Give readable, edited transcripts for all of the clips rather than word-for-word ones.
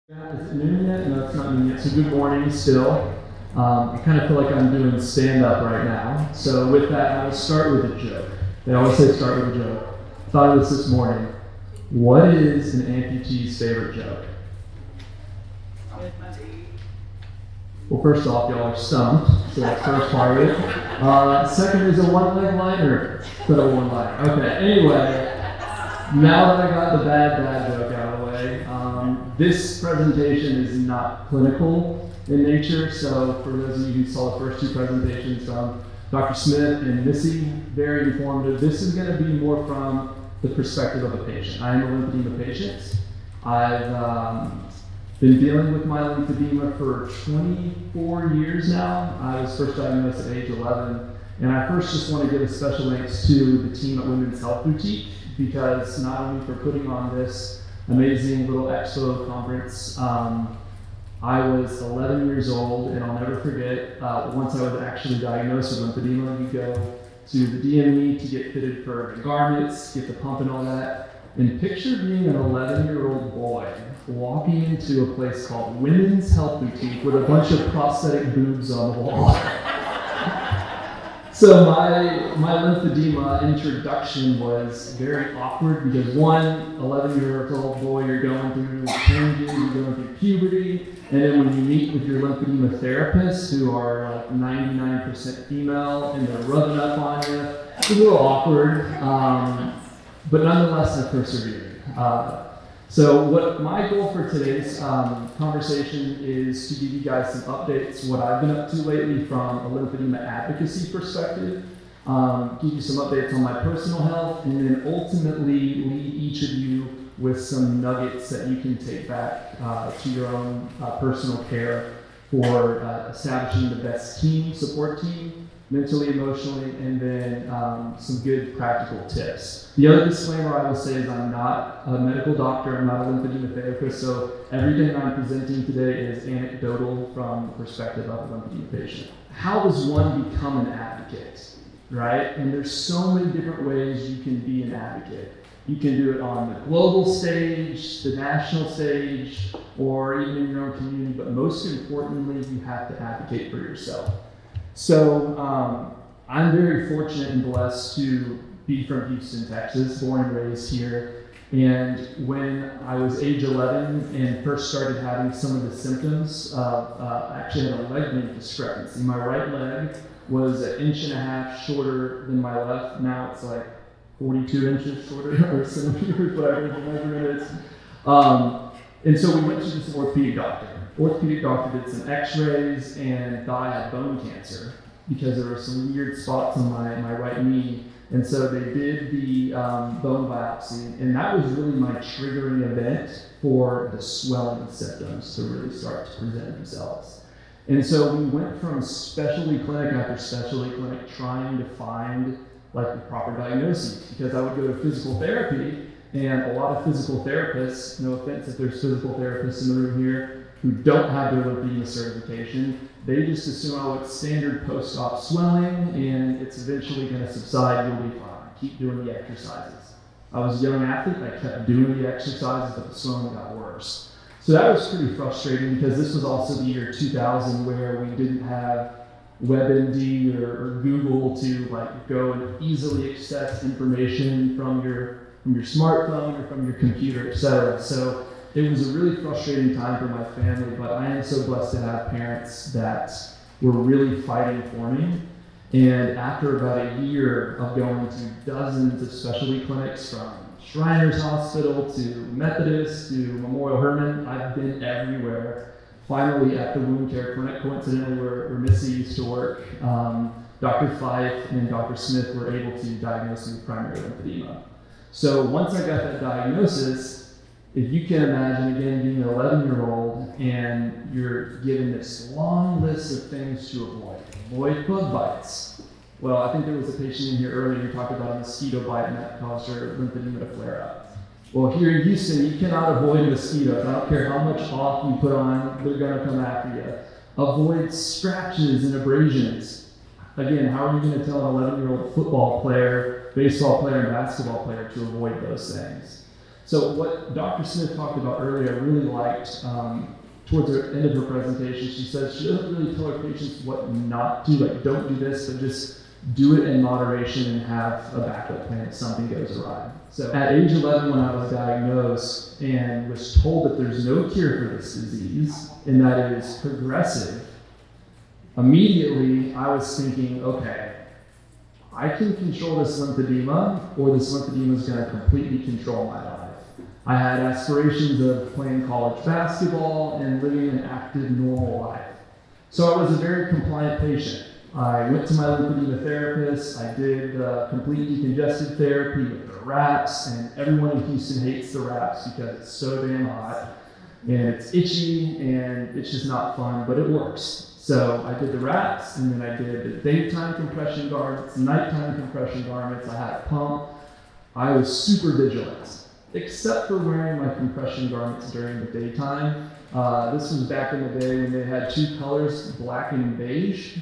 Is it noon yet? No, it's not noon yet. So good morning still. I kind of feel like I'm doing stand-up right now. So with that, I will start with a joke. They always say start with a joke. Thought of this morning. What is an amputee's favorite joke? Well, first off, y'all are stumped. So that's first part of it. Second is a one-leg liner. Instead of one-liner. Okay, anyway. Now that I got the bad joke out of the way, this presentation is not clinical in nature, so for those of you who saw the first two presentations from Dr. Smith and Missy, very informative. This is going to be more from the perspective of a patient. I am a lymphedema patient. I've been dealing with my lymphedema for 24 years now. I was first diagnosed at age 11, and I first just want to give a special thanks to the team at Women's Health Boutique, because not only for putting on this amazing little Expo conference, I was 11 years old, and I'll never forget, once I was actually diagnosed with lymphedema, you go to the DME to get fitted for the garments, get the pump and all that, and picture being an 11-year-old boy walking into a place called Women's Health Boutique with a bunch of prosthetic boobs on the wall. So my lymphedema introduction was very awkward because one, 11-year-old boy, you're going through changes, you're going through puberty, and then when you meet with your lymphedema therapist, who are like 99% female, and they're rubbing up on you, it's a little awkward, but nonetheless I persevered. So what my goal for today's conversation is to give you guys some updates, what I've been up to lately from a lymphedema advocacy perspective, give you some updates on my personal health, and then ultimately leave each of you with some nuggets that you can take back to your own personal care for establishing the best support team, mentally, emotionally, and then some good practical tips. The other disclaimer I will say is I'm not a medical doctor, I'm not a lymphedema therapist, so everything I'm presenting today is anecdotal from the perspective of a lymphedema patient. How does one become an advocate, right? And there's so many different ways you can be an advocate. You can do it on the global stage, the national stage, or even in your own community, but most importantly, you have to advocate for yourself. So I'm very fortunate and blessed to be from Houston, Texas, born and raised here. And when I was age 11 and first started having some of the symptoms of, I actually had a leg length discrepancy. My right leg was 1.5 inches shorter than my left. Now it's like 42 inches shorter, or centimeters, whatever the measurement is. And so we went to this orthopedic doctor. Orthopedic doctor did some x-rays and thought I had bone cancer because there were some weird spots on my right knee. And so they did the bone biopsy, and that was really my triggering event for the swelling symptoms to really start to present themselves. And so we went from specialty clinic after specialty clinic trying to find like the proper diagnosis, because I would go to physical therapy, and a lot of physical therapists, no offense if there's physical therapists in the room here, who don't have their lymphedema certification, they just assume, oh, it's standard post-op swelling and it's eventually going to subside, you'll be fine. Keep doing the exercises. I was a young athlete, I kept doing the exercises, but the swelling got worse. So that was pretty frustrating because this was also the year 2000 where we didn't have WebMD or Google to like go and easily access information from your smartphone or from your computer, etc. So it was a really frustrating time for my family, but I am so blessed to have parents that were really fighting for me. And after about a year of going to dozens of specialty clinics, from Shriners Hospital to Methodist to Memorial Hermann, I've been everywhere. Finally, at the wound care clinic, coincidentally where Missy used to work, Dr. Fife and Dr. Smith were able to diagnose me with primary lymphedema. So once I got that diagnosis, if you can imagine, again, being an 11-year-old and you're given this long list of things to avoid. Avoid bug bites. Well, I think there was a patient in here earlier who talked about a mosquito bite and that caused her lymphedema to flare up. Well, here in Houston, you cannot avoid mosquitoes. I don't care how much off you put on, they're going to come after you. Avoid scratches and abrasions. Again, how are you going to tell an 11-year-old football player, baseball player, and basketball player to avoid those things? So what Dr. Smith talked about earlier, I really liked. Towards the end of her presentation, she says she doesn't really tell her patients what not to do, like don't do this, but just do it in moderation and have a backup plan if something goes awry. So at age 11, when I was diagnosed and was told that there's no cure for this disease and that it is progressive, immediately I was thinking, okay, I can control this lymphedema, or this lymphedema is going to completely control my life. I had aspirations of playing college basketball and living an active, normal life. So I was a very compliant patient. I went to my lymphedema therapist. I did complete decongestant therapy with the wraps, and everyone in Houston hates the wraps because it's so damn hot, and it's itchy, and it's just not fun, but it works. So I did the wraps, and then I did the daytime compression garments, nighttime compression garments. I had a pump. I was super vigilant, except for wearing my compression garments during the daytime. This was back in the day when they had two colors, black and beige.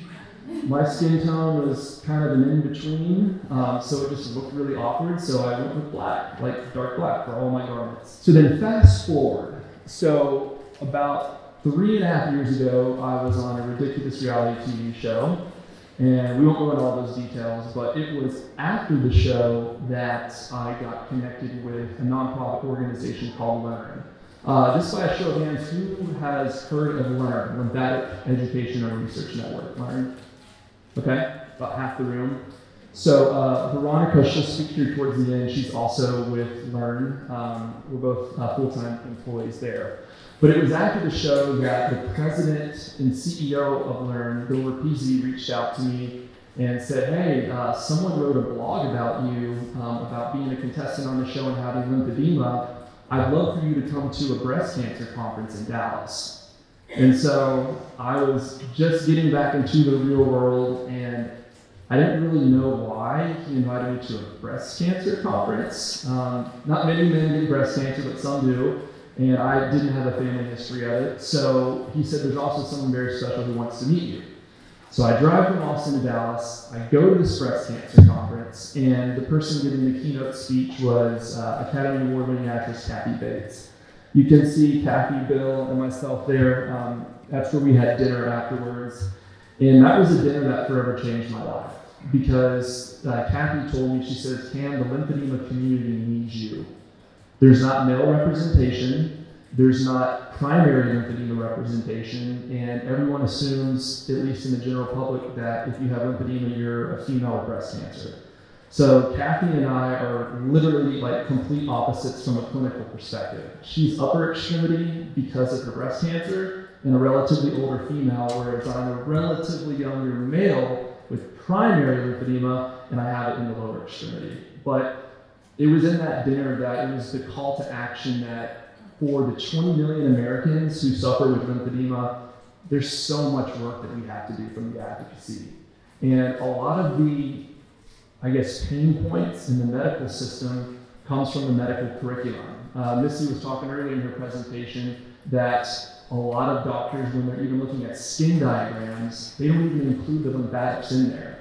My skin tone was kind of an in-between, so it just looked really awkward, so I went with black, like dark black for all my garments. So then fast forward. So about 3.5 years ago, I was on a ridiculous reality TV show, and we won't go into all those details, but it was after the show that I got connected with a nonprofit organization called LE&RNing. Just by a show of hands, who has heard of LE&RN, Lymphatic Education and Research Network? LE&RN? Okay, about half the room. So Veronica, she'll speak here towards the end. She's also with LE&RN. We're both full-time employees there. But it was after the show that the president and CEO of LE&RN, Bill Rapizzi, reached out to me and said, hey, someone wrote a blog about you, about being a contestant on the show and having lymphedema. I'd love for you to come to a breast cancer conference in Dallas. And so I was just getting back into the real world, and I didn't really know why he invited me to a breast cancer conference. Not many men get breast cancer, but some do. And I didn't have a family history of it. So he said, there's also someone very special who wants to meet you. So I drive from Austin to Dallas. I go to this breast cancer conference, and the person giving the keynote speech was Academy Award-winning actress Kathy Bates. You can see Kathy, Bill, and myself there. That's where we had dinner afterwards. And that was a dinner that forever changed my life. Because Kathy told me, she says, Cam, the lymphedema community needs you. There's not male representation, there's not primary lymphedema representation, and everyone assumes, at least in the general public, that if you have lymphedema, you're a female with breast cancer. So Kathy and I are literally like complete opposites from a clinical perspective. She's upper extremity because of her breast cancer, and a relatively older female, whereas I'm a relatively younger male with primary lymphedema, and I have it in the lower extremity. But it was in that dinner that it was the call to action that for the 20 million Americans who suffer with lymphedema, there's so much work that we have to do from the advocacy. And a lot of the, I guess, pain points in the medical system comes from the medical curriculum. Missy was talking earlier in her presentation that a lot of doctors, when they're even looking at skin diagrams, they don't even include the lymphatics in there.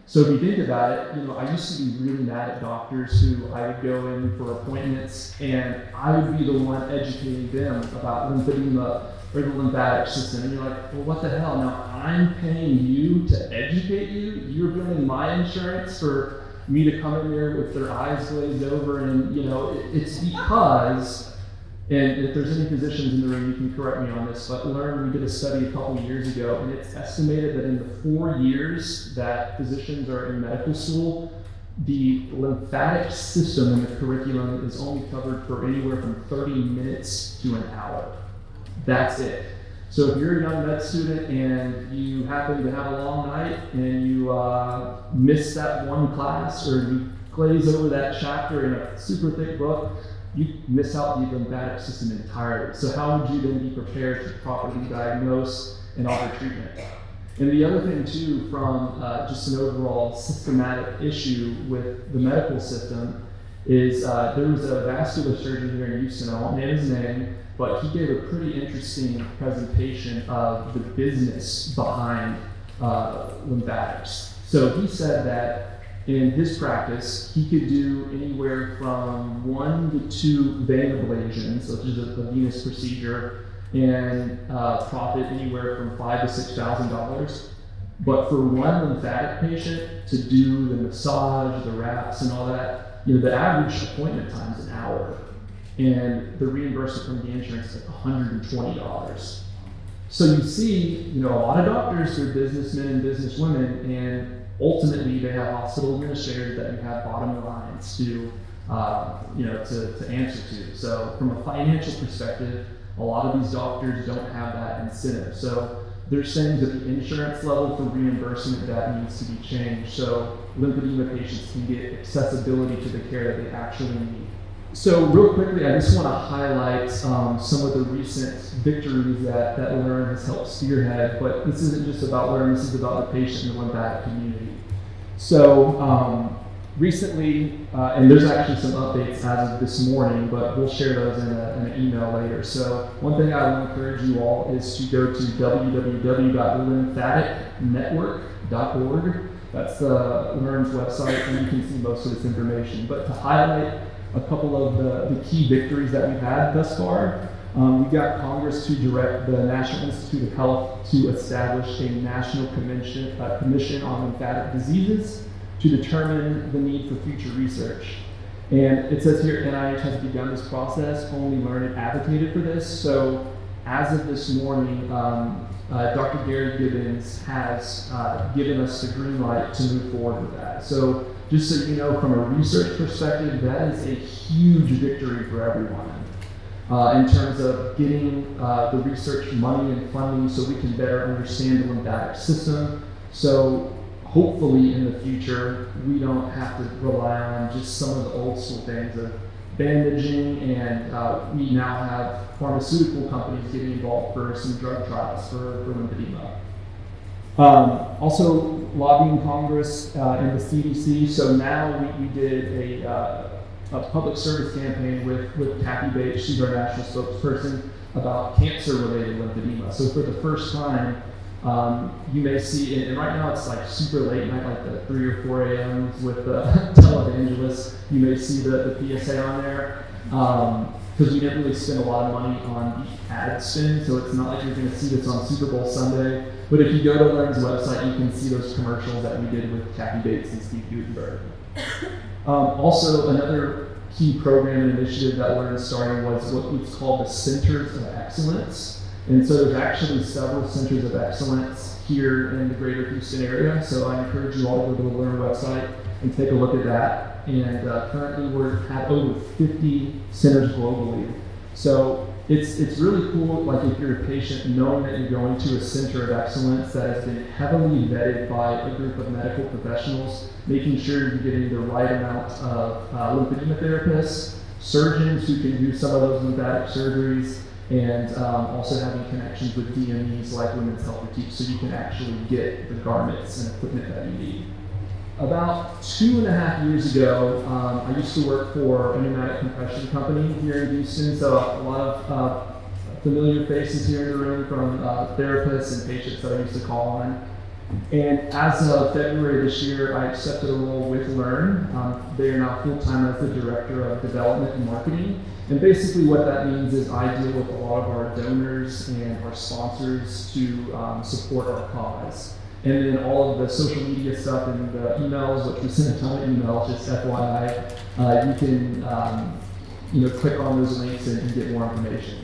So if you think about it, I used to be really mad at doctors who I would go in for appointments and I would be the one educating them about lymphedema or the lymphatic system. And you're like, well, what the hell? Now I'm paying you to educate you? You're billing my insurance for me to come in there with their eyes glazed over, and it's because, and if there's any physicians in the room, you can correct me on this, but we did a study a couple years ago, and it's estimated that in the 4 years that physicians are in medical school, the lymphatic system in the curriculum is only covered for anywhere from 30 minutes to an hour. That's it. So if you're a young med student and you happen to have a long night and you miss that one class, or you glaze over that chapter in a super thick book, you miss out the lymphatic system entirely. So how would you then be prepared to properly diagnose and offer treatment? And the other thing too, from just an overall systematic issue with the medical system, is there was a vascular surgeon here in Houston, I won't name his name, but he gave a pretty interesting presentation of the business behind lymphatics. So he said that In his practice, he could do anywhere from 1 to 2 vein ablations, which is a venous procedure, and profit anywhere from $5,000 to $6,000. But for one lymphatic patient to do the massage, the wraps, and all that, the average appointment time is an hour, and the reimbursement from the insurance is like $120. So you see, a lot of doctors are businessmen and businesswomen, and ultimately they have hospital administrators that you have bottom lines to answer to. So from a financial perspective, a lot of these doctors don't have that incentive. So there's things at the insurance level for reimbursement that needs to be changed, so lymphedema patients can get accessibility to the care that they actually need. So real quickly, I just want to highlight some of the recent victories that LE&RN has helped spearhead, but this isn't just about LE&RN, this is about the patient and the lymphatic community. So recently, and there's actually some updates as of this morning, but we'll share those in an email later. So one thing I will encourage you all is to go to www.lymphaticnetwork.org. That's the LE&RN's website, and you can see most of this information. But to highlight a couple of the key victories that we've had thus far, we got Congress to direct the National Institute of Health to establish a national commission on lymphatic diseases to determine the need for future research. And it says here NIH has begun this process, only LE&RN advocated for this. So as of this morning, Dr. Gary Gibbons has given us the green light to move forward with that. So just so you know, from a research perspective, that is a huge victory for everyone in terms of getting the research money and funding so we can better understand the lymphatic system. So hopefully in the future, we don't have to rely on just some of the old school things of bandaging, and we now have pharmaceutical companies getting involved for some drug trials for lymphedema. Also lobbying Congress and the CDC. So now we did a public service campaign with Kathy Bates, she's our national spokesperson, about cancer-related lymphedema. So for the first time, you may see, and right now it's like super late night, like the 3 or 4 a.m. with the televangelists, you may see the PSA on there. Because we didn't really spend a lot of money on the ad spend, so it's not like you're going to see this on Super Bowl Sunday. But if you go to LE&RN's website, you can see those commercials that we did with Kathy Bates and Steve Gutenberg. Also, another key program and initiative that LE&RN started was what's called the Centers of Excellence. And so there's actually several Centers of Excellence here in the greater Houston area. So I encourage you all to go to the LE&RN website and take a look at that. And currently we're at over 50 centers globally. So it's really cool, like if you're a patient, knowing that you're going to a center of excellence that has been heavily vetted by a group of medical professionals, making sure you're getting the right amount of lymphedema therapists, surgeons who can do some of those lymphatic surgeries, and also having connections with DMEs like Women's Health Boutique, so you can actually get the garments and equipment that you need. About 2.5 years ago, I used to work for a pneumatic compression company here in Houston, so a lot of familiar faces here in the room from therapists and patients that I used to call on. And as of February this year, I accepted a role with LE&RN. They are now full-time as the Director of Development and Marketing. And basically what that means is I deal with a lot of our donors and our sponsors to support our cause. And then all of the social media stuff and the emails, which we send a ton of emails, just FYI, you can click on those links and get more information.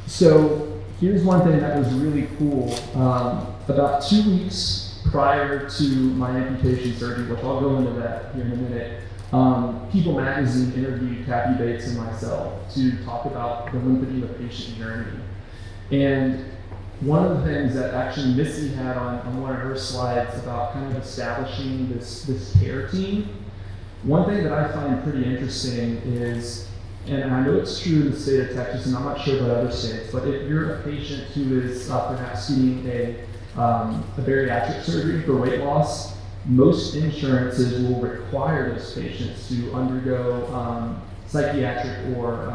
So here's one thing that was really cool. About 2 weeks prior to my amputation surgery, which I'll go into that here in a minute, People magazine interviewed Kathy Bates and myself to talk about the lymphedema patient journey. And one of the things that actually Missy had on one of her slides about kind of establishing this care team, one thing that I find pretty interesting is, and I know it's true in the state of Texas, and I'm not sure about other states, but if you're a patient who is perhaps getting a bariatric surgery for weight loss, most insurances will require those patients to undergo psychiatric or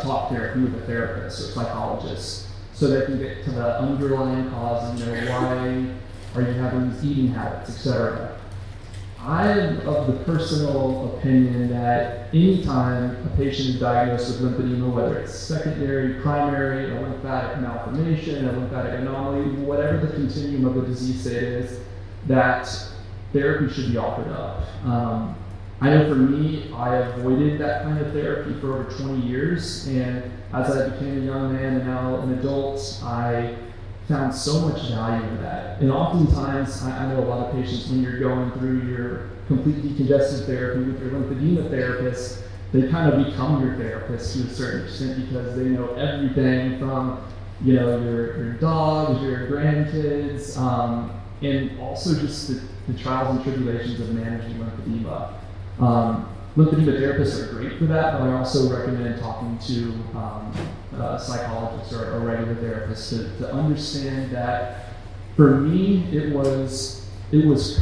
talk therapy with a therapist or psychologist, so they can get to the underlying cause, why are you having these eating habits, etc. I'm of the personal opinion that anytime a patient is diagnosed with lymphedema, whether it's secondary, primary, a lymphatic malformation, a lymphatic anomaly, whatever the continuum of the disease state is, that therapy should be offered up. I know for me, I avoided that kind of therapy for over 20 years, and as I became a young man and now an adult, I found so much value in that. And oftentimes, I know a lot of patients, when you're going through your complete decongestant therapy with your lymphedema therapist, they kind of become your therapist to a certain extent because they know everything from, your dogs, your grandkids, and also just the trials and tribulations of managing lymphedema. Lymphedema therapists are great for that, but I also recommend talking to psychologists or regular therapists to understand that for me it was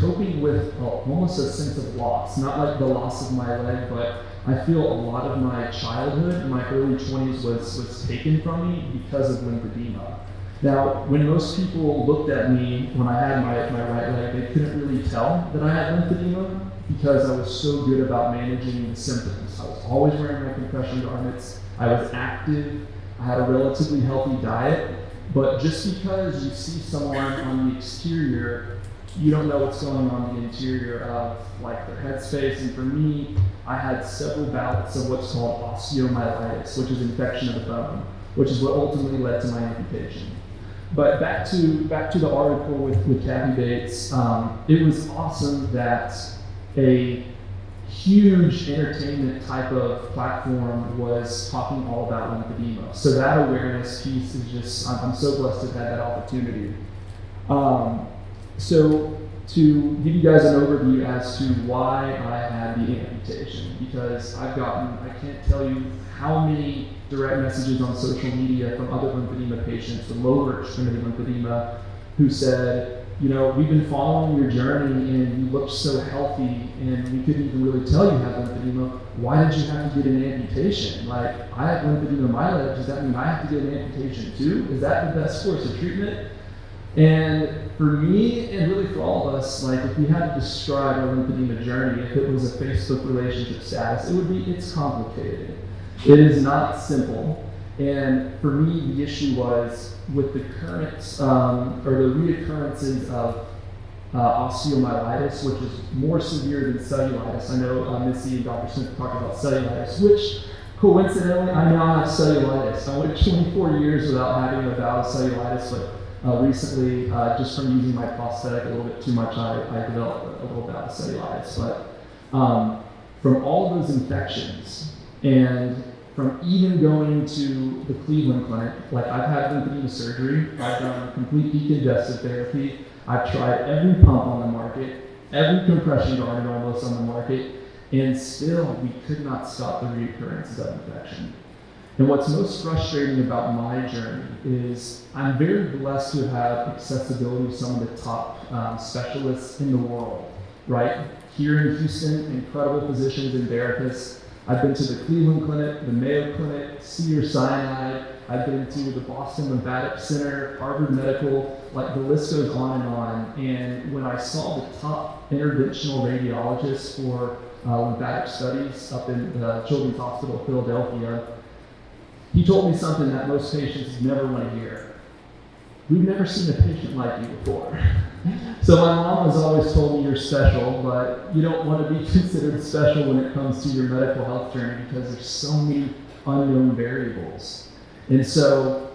coping with almost a sense of loss, not like the loss of my leg, but I feel a lot of my childhood, my early 20s was taken from me because of lymphedema. Now, when most people looked at me when I had my right leg, they couldn't really tell that I had lymphedema because I was so good about managing the symptoms. I was always wearing my compression garments, I was active, I had a relatively healthy diet, but just because you see someone on the exterior, you don't know what's going on in the interior of like their headspace. And for me, I had several bouts of what's called osteomyelitis, which is infection of the bone, which is what ultimately led to my amputation. But back to the article with Kathy Bates, it was awesome that a huge entertainment type of platform was talking all about lymphedema. So that awareness piece is just, I'm so blessed to have had that opportunity. So to give you guys an overview as to why I had the amputation, because I can't tell you how many direct messages on social media from other lymphedema patients, the lower extremity lymphedema, who said, we've been following your journey and you look so healthy and we couldn't even really tell you had lymphedema. Why did you have to get an amputation? Like, I have lymphedema in my leg, does that mean I have to get an amputation too? Is that the best course of treatment? And for me, and really for all of us, like if we had to describe our lymphedema journey, if it was a Facebook relationship status, it's complicated. It is not simple. And for me, the issue was with the current, or the reoccurrences of osteomyelitis, which is more severe than cellulitis. I know Missy and Dr. Smith talked about cellulitis, which coincidentally, I now have cellulitis. I went 24 years without having a bout of cellulitis, but recently, just from using my prosthetic a little bit too much, I developed a little bout of cellulitis. But from all of those infections, and from even going to the Cleveland clinic, like I've had lymphedema surgery, I've done complete decongestant therapy, I've tried every pump on the market, every compression garment almost on the market, and still we could not stop the reoccurrences of infection. And what's most frustrating about my journey is I'm very blessed to have accessibility to some of the top specialists in the world, right? Here in Houston, incredible physicians and therapists. I've been to the Cleveland Clinic, the Mayo Clinic, Cedars-Sinai. I've been to the Boston Lymphatic Center, Harvard Medical, like the list goes on. And when I saw the top interventional radiologists for lymphatic studies up in the Children's Hospital of Philadelphia, he told me something that most patients never want to hear. We've never seen a patient like you before. So my mom has always told me you're special, but you don't want to be considered special when it comes to your medical health journey because there's so many unknown variables. And so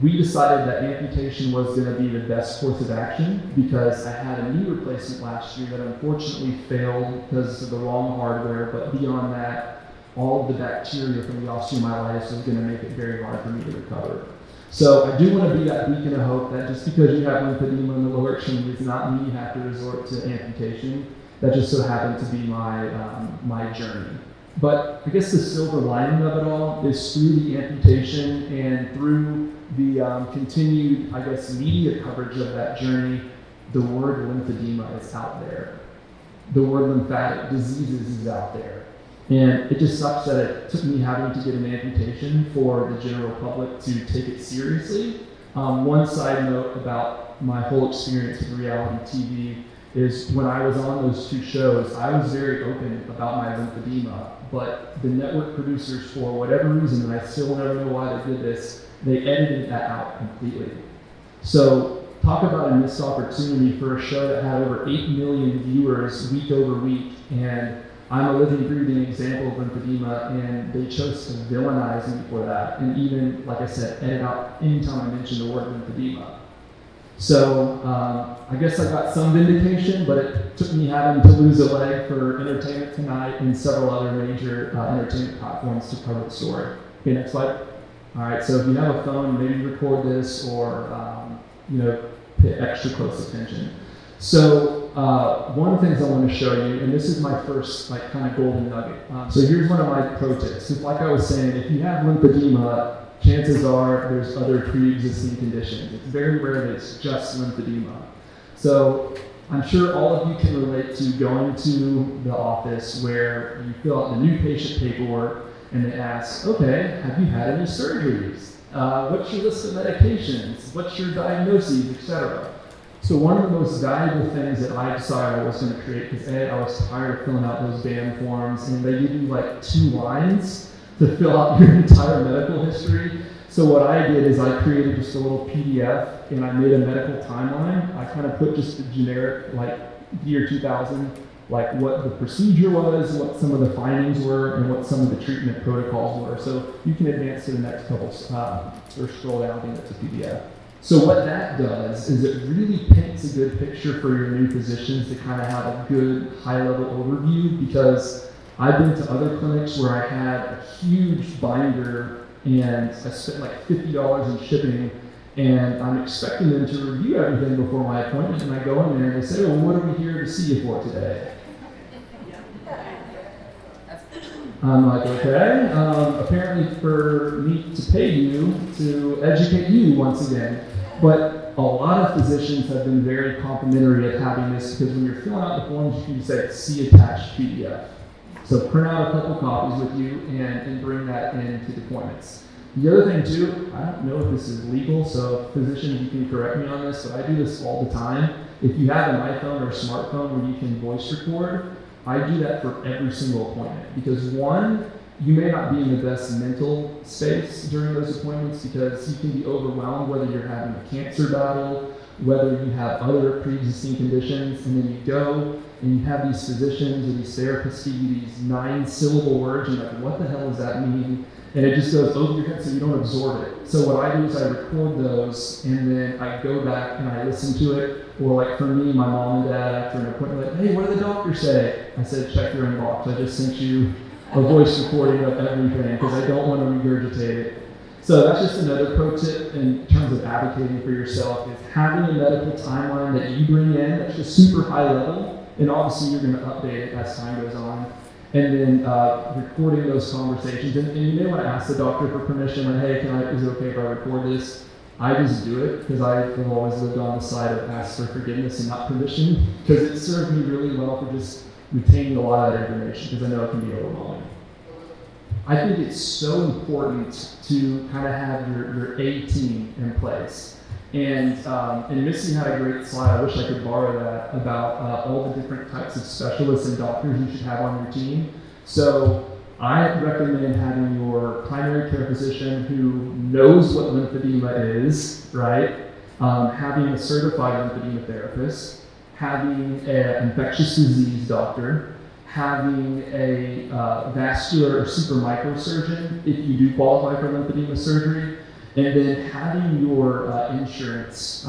we decided that amputation was going to be the best course of action because I had a knee replacement last year that unfortunately failed because of the wrong hardware, but beyond that, all of the bacteria from the osteomyelitis was going to make it very hard for me to recover. So I do want to be that beacon of hope that just because you have lymphedema in the lower extremity does not mean you have to resort to amputation. That just so happened to be my journey. But I guess the silver lining of it all is through the amputation and through the continued, media coverage of that journey, the word lymphedema is out there. The word lymphatic diseases is out there. And it just sucks that it took me having to get an amputation for the general public to take it seriously. One side note about my whole experience with reality TV is when I was on those 2 shows, I was very open about my lymphedema, but the network producers, for whatever reason, and I still never know why they did this, they edited that out completely. So talk about a missed opportunity for a show that had over 8 million viewers week over week, and I'm a living, breathing example of lymphedema, and they chose to villainize me for that, and even, like I said, edit out anytime I mention the word lymphedema. So I guess I got some vindication, but it took me having to lose a leg for Entertainment Tonight and several other major entertainment platforms to cover the story. Okay, next slide. All right, so if you have a phone, maybe record this or pay extra close attention. So one of the things I want to show you, and this is my first kind of golden nugget. So here's one of my pro tips. Because like I was saying, if you have lymphedema, chances are there's other pre-existing conditions. It's very rare that it's just lymphedema. So I'm sure all of you can relate to going to the office where you fill out the new patient paperwork and they ask, okay, have you had any surgeries? What's your list of medications? What's your diagnoses, etc. So one of the most valuable things that I decided I was going to create, because I was tired of filling out those damn forms, and they give you like 2 lines to fill out your entire medical history. So what I did is I created just a little PDF and I made a medical timeline. I kind of put just a generic, like year 2000, like what the procedure was, what some of the findings were, and what some of the treatment protocols were. So you can advance to the next couple, or scroll down, I think that's a PDF. So what that does is it really paints a good picture for your new physicians to kind of have a good high-level overview, because I've been to other clinics where I had a huge binder and I spent like $50 in shipping, and I'm expecting them to review everything before my appointment, and I go in there and they say, well, what are we here to see you for today? I'm like, okay, apparently for me to pay you to educate you once again. But a lot of physicians have been very complimentary of having this, because when you're filling out the forms, you can say, see attached PDF. So print out a couple copies with you and bring that into the appointments. The other thing too, I don't know if this is legal, so physicians, you can correct me on this, but I do this all the time. If you have an iPhone or a smartphone where you can voice record, I do that for every single appointment, because one, you may not be in the best mental space during those appointments, because you can be overwhelmed whether you're having a cancer battle, whether you have other pre-existing conditions, and then you go and you have these physicians or these therapists give you these 9-syllable words, and you're like, what the hell does that mean? And it just goes over your head so you don't absorb it. So what I do is I record those, and then I go back and I listen to it. Or like for me, my mom and dad, after an appointment, like, hey, what did the doctor say? I said, check your inbox. I just sent you a voice recording of everything, because I don't want to regurgitate it. So that's just another pro tip in terms of advocating for yourself, is having a medical timeline that you bring in that's just super high level, and obviously you're going to update it as time goes on. And then recording those conversations. And you may want to ask the doctor for permission, like, hey, is it okay if I record this? I just do it because I have always lived on the side of ask for forgiveness and not permission, because it served me really well for just retaining a lot of that information, because I know it can be overwhelming. I think it's so important to kind of have your A team in place. And Missy had a great slide, I wish I could borrow that, about all the different types of specialists and doctors you should have on your team. So I recommend having your primary care physician who knows what lymphedema is, right? Having a certified lymphedema therapist, having an infectious disease doctor, having a vascular or super microsurgeon if you do qualify for lymphedema surgery, and then having your insurance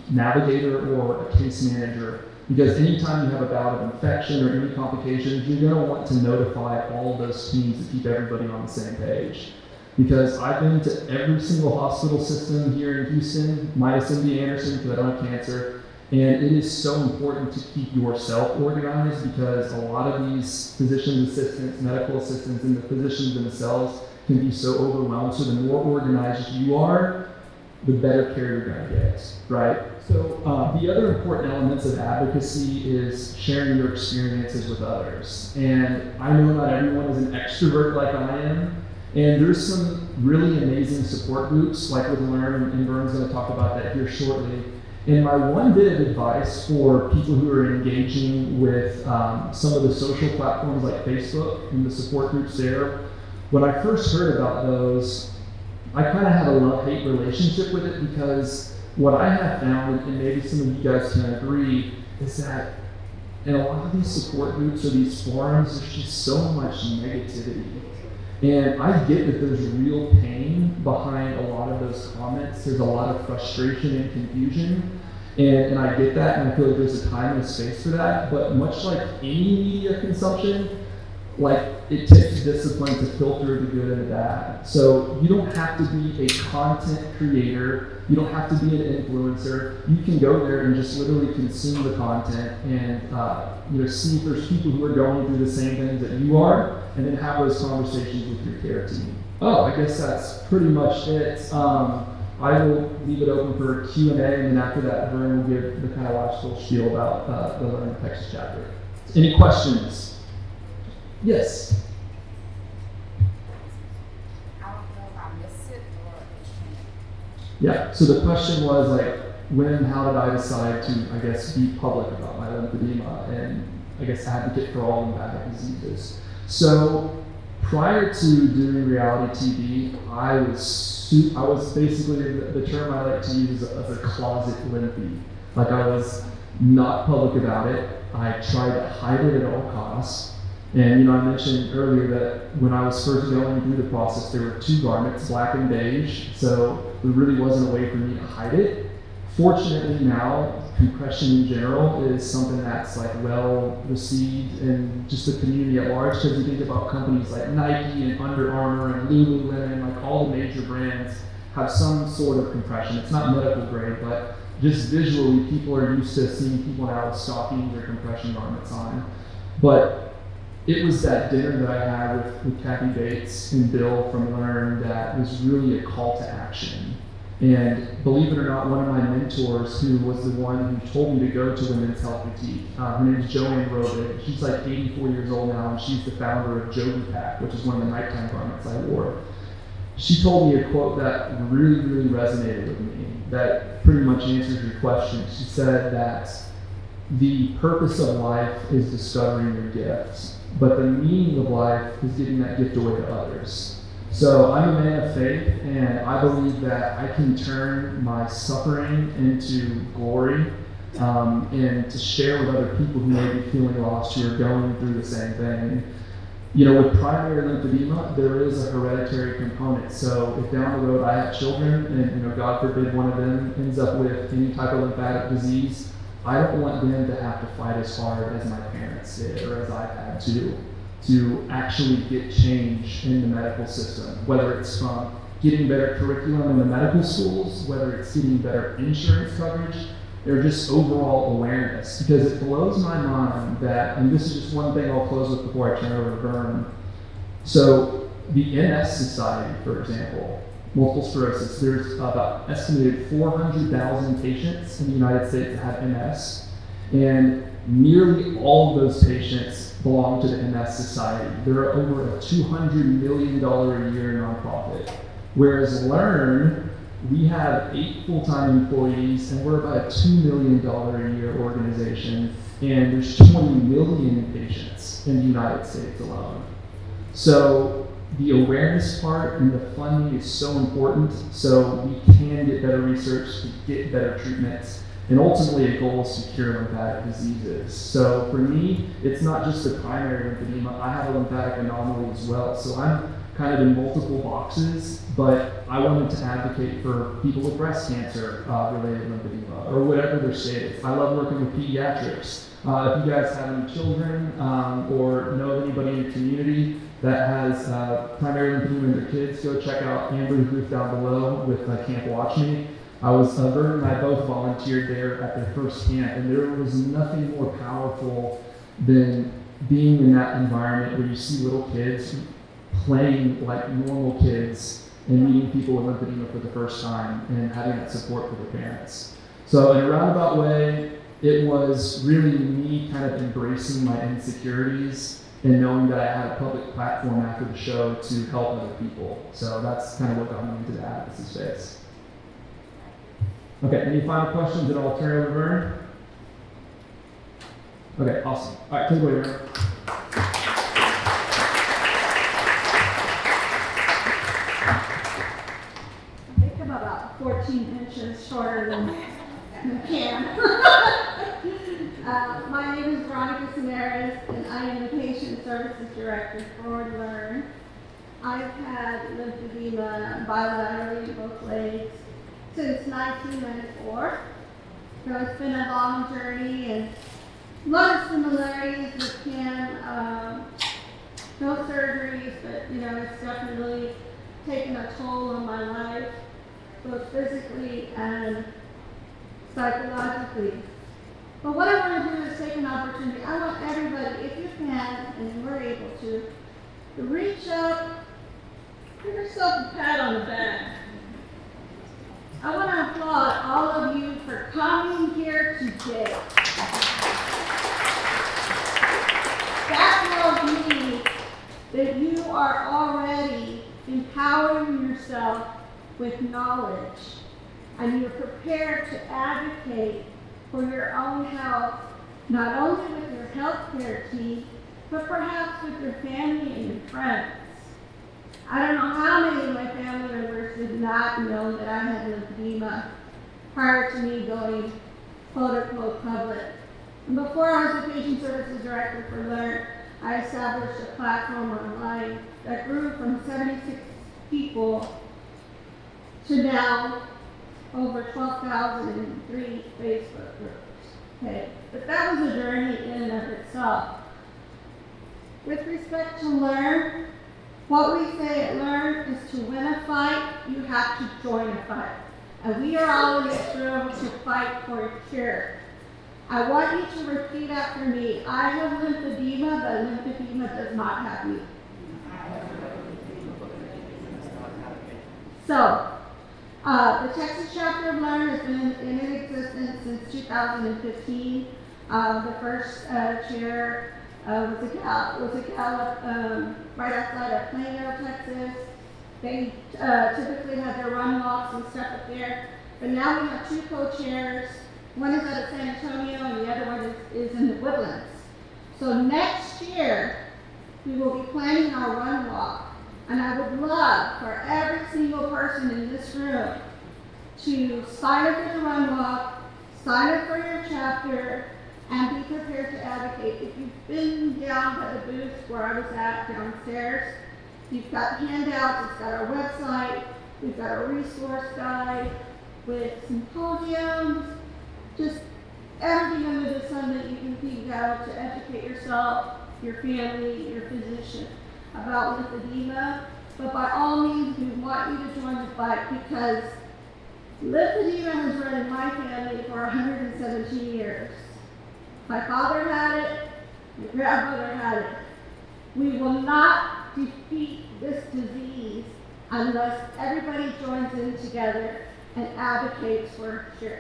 navigator or a case manager, because anytime you have a bout of infection or any complications, you're going to want to notify all of those teams to keep everybody on the same page. Because I've been to every single hospital system here in Houston, minus MD Anderson, because I don't have cancer, and it is so important to keep yourself organized, because a lot of these physician assistants, medical assistants, and the physicians themselves can be so overwhelmed. So the more organized you are, the better care you're going to get, right? So the other important elements of advocacy is sharing your experiences with others. And I know not everyone is an extrovert like I am, and there's some really amazing support groups, like with LE&RNing, and Vern's going to talk about that here shortly. And my one bit of advice for people who are engaging with some of the social platforms like Facebook and the support groups there, when I first heard about those, I kind of had a love-hate relationship with it, because what I have found, and maybe some of you guys can agree, is that in a lot of these support groups or these forums, there's just so much negativity. And I get that there's real pain behind a lot of those comments. There's a lot of frustration and confusion. And I get that, and I feel like there's a time and a space for that. But much like any media consumption, like, it takes discipline to filter the good and the bad. So you don't have to be a content creator. You don't have to be an influencer. You can go there and just literally consume the content and see if there's people who are going through the same things that you are, and then have those conversations with your care team. Oh, I guess that's pretty much it. I will leave it open for Q&A, and then after that, Vern will give the kind of last little spiel about the Learning Texas chapter. Any questions? Yes. I don't know if I missed it or it's changed. Yeah, so the question was, like, when and how did I decide to, I guess, be public about my lymphedema and, I guess, advocate for all lymphatic diseases? So prior to doing reality TV, I was basically, the term I like to use as a closet lymphy. Like, I was not public about it. I tried to hide it at all costs. And I mentioned earlier that when I was first going through the process, there were two garments, black and beige, so there really wasn't a way for me to hide it. Fortunately now, compression in general is something that's like well received in just the community at large, because you think about companies like Nike and Under Armour and Lululemon, like all the major brands have some sort of compression. It's not medical grade, but just visually, people are used to seeing people now with stockings or compression garments on. But it was that dinner that I had with Kathy Bates and Bill from LE&RNing that was really a call to action. And believe it or not, one of my mentors, who was the one who told me to go to Women's Health Boutique, her name is Joanne Robic. She's like 84 years old now, and she's the founder of Jogi Pack, which is one of the nighttime garments I wore. She told me a quote that really, really resonated with me, that pretty much answers your question. She said that the purpose of life is discovering your gifts, but the meaning of life is giving that gift away to others. So I'm a man of faith, and I believe that I can turn my suffering into glory, and to share with other people who may be feeling lost, who are going through the same thing. With primary lymphedema, there is a hereditary component. So if down the road I have children, and God forbid one of them ends up with any type of lymphatic disease, I don't want them to have to fight as hard as my parents did, or as I had to actually get change in the medical system, whether it's from getting better curriculum in the medical schools, whether it's getting better insurance coverage, or just overall awareness. Because it blows my mind that, and this is just one thing I'll close with before I turn it over to Vern. So the MS Society, for example, multiple sclerosis, there's about estimated 400,000 patients in the United States that have MS, and nearly all of those patients belong to the MS Society. They're over a $200 million a year nonprofit. Whereas LE&RN, we have 8 full-time employees, and we're about a $2 million a year organization, and there's 20 million patients in the United States alone. So the awareness part and the funding is so important, so we can get better research to get better treatments, and ultimately a goal is to cure lymphatic diseases. So for me, it's not just the primary lymphedema, I have a lymphatic anomaly as well. So I'm kind of in multiple boxes, but I wanted to advocate for people with breast cancer related lymphedema, or whatever their state is. I love working with pediatrics. If you guys have any children or know of anybody in the community that has primary lymphedema in their kids, go check out Amber's booth down below with Camp Watch Me. Vern and I both volunteered there at their first camp, and there was nothing more powerful than being in that environment where you see little kids playing like normal kids and meeting people with lymphedema for the first time and having that support for their parents. So in a roundabout way, it was really me kind of embracing my insecurities and knowing that I had a public platform after the show to help other people. So that's kind of what got me into the advocacy space. Okay, any final questions that I'll turn it over to Vern? Okay, awesome. All right, take it away, Vern. I think I'm about 14 inches shorter than Cam. My name is Veronica Samaras, and I am the Patient Services Director for LE&RNing. I've had lymphedema bilaterally in both legs since 1994. So it's been a long journey and a lot of similarities with Cam. No surgeries, but it's definitely taken a toll on my life, both physically and psychologically. But what I want to do is take an opportunity. I want everybody, if you can, and you're able to reach up, give yourself a pat on the back. I want to applaud all of you for coming here today. That tells me that you are already empowering yourself with knowledge, and you're prepared to advocate for your own health, not only with your healthcare team, but perhaps with your family and your friends. I don't know how many of my family members did not know that I had lymphedema prior to me going quote-unquote public. And before I was the Patient Services Director for LE&RN, I established a platform online that grew from 76 people to now over 12,003 Facebook groups. Okay, but that was a journey in and of itself. With respect to LE&RN, what we say at LE&RN is to win a fight, you have to join a fight. And we are all in this room to fight for a cure. I want you to repeat after me. I have lymphedema, but lymphedema does not have me. So, the Texas chapter of LE&RN has been in existence since 2015. The first chair was a gal right outside of Plano, Texas. They typically have their run walks and stuff up there. But now we have two co-chairs. One is out of San Antonio and the other one is in the Woodlands. So next year, we will be planning our run walk. And I would love for every single person in this room to sign up for the run walk, sign up for your chapter, and be prepared to advocate. If you've been down by the booth where I was at downstairs, you've got handouts, it's got our website, we've got a resource guide with symposiums, just everything under the sun that you can think of to educate yourself, your family, your physician about lymphedema. But by all means, we want you to join the fight because lymphedema has run in my family for 117 years. My father had it, my grandmother had it. We will not defeat this disease unless everybody joins in together and advocates for a cure.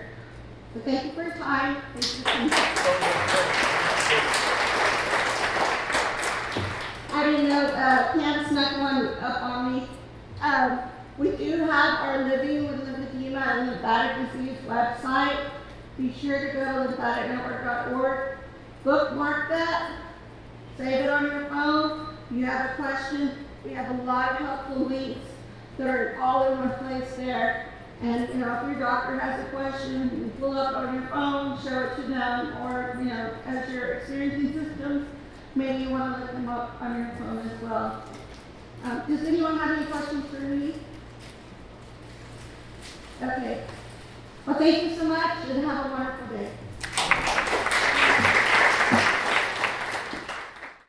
So thank you for your time. Thank you for coming. I didn't know Pam snuck one up on me. We do have our Living with Lymphedema and Lymphatic Disease website. Be sure to go to lymphaticnetwork.org, bookmark that, save it on your phone. If you have a question, we have a lot of helpful links that are all in one place there. And if your doctor has a question, you can pull up on your phone, show it to them, or as you're experiencing symptoms, maybe you want to look them up on your phone as well. Does anyone have any questions for me? Okay. Well, thank you so much, and have a wonderful day.